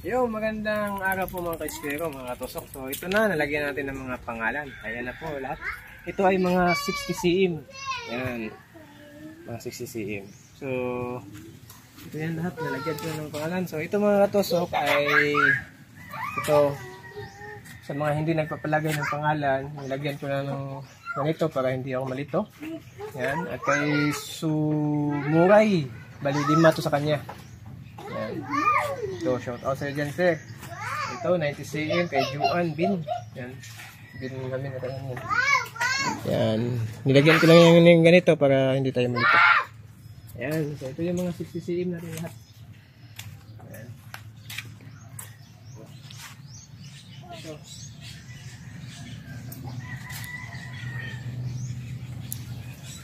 Yo, magandang araw po mga ka-eskwero, mga katusok. So ito na, nalagyan natin ng mga pangalan. Ayan na po lahat. Ito ay mga 60 cm. Ayan, mga 60 cm. So ito yan lahat, nalagyan ko ng pangalan. So ito mga katusok ay ito sa mga hindi nagpapalagay ng pangalan, nilagyan ko na ng ganito para hindi ako malito. Ayan, at kay Sumuray, bali 5 to sa kanya. Ayan. Ito, shout out sa dyan, sir. Ito, 90 cm kay Juan Bin. Yan. Bin kami na tayo. Yan. Nilagyan ko lang yung ganito para hindi tayo malito. Yan. So, ito yung mga 60 cm natin lahat. Yan. Ito.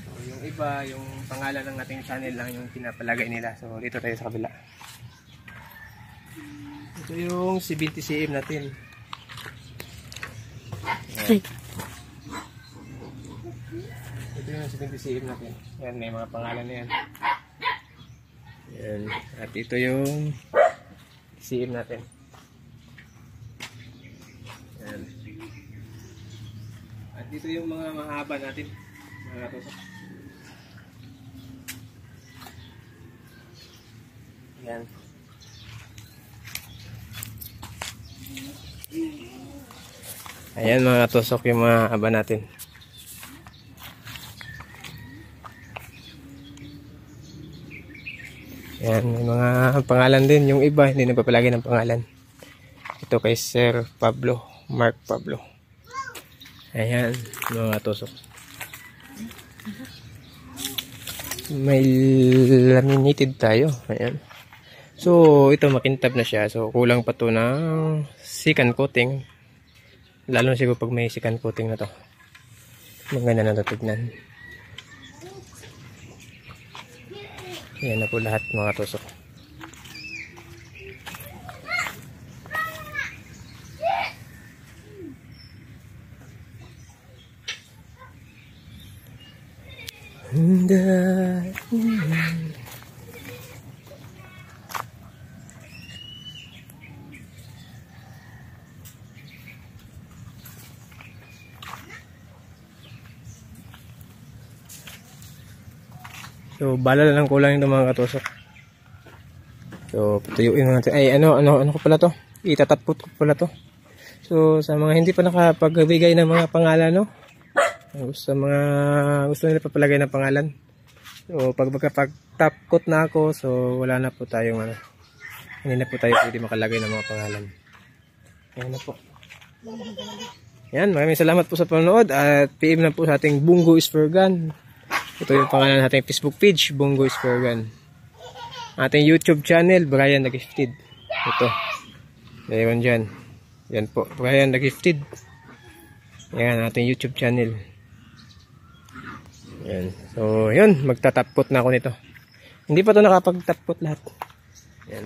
So, yung iba, yung pangalan ng ating channel lang yung pinapalagay nila. So, dito tayo sa kabila. Ito yung 70 cm natin. Ayan. Ito yung 70 cm natin. Ayan, may mga pangalan na yan. Ayan. At ito yung cm natin. Ayan. At ito yung mga mahaba natin. Mga katusok. Ayan. Ayan mga tusok yung mga haba natin. Ayan, may mga pangalan din. Yung iba hindi nagpapalagay ng pangalan. Ito kay Sir Pablo, Mark Pablo. Ayan mga tusok. May laminated tayo. Ayan. So ito makintab na siya. So kulang pa to ng second coating. Lalo na siguro pag may second coating na to. Maganda na ito tignan. Yan na po lahat mga tusok. So, bala lang kulang yung mga katusok. So, patuyuin natin. Ay, ano ko pala to? Itatapot ko pala to. So, sa mga hindi pa nakapagbigay ng mga pangalan, no? Gusto nila papalagay ng pangalan. So, pag magkapag-tapkot na ako, so, wala na po tayong, hindi na po tayo pwede makalagay ng mga pangalan. Ayan na po. Yan, maraming salamat po sa panonood at PM na po sa ating Bungo Ispergan. Ito yung pangalan ng ating Facebook page, Bungo Ispergan. Ating YouTube channel, Brian the Gifted. Ito. Mayroon dyan. Yan po, Brian the Gifted. Yan, ating YouTube channel. Yan. So, yun. Magtatapot na ako nito. Hindi pa ito nakapagtapot lahat. Yan.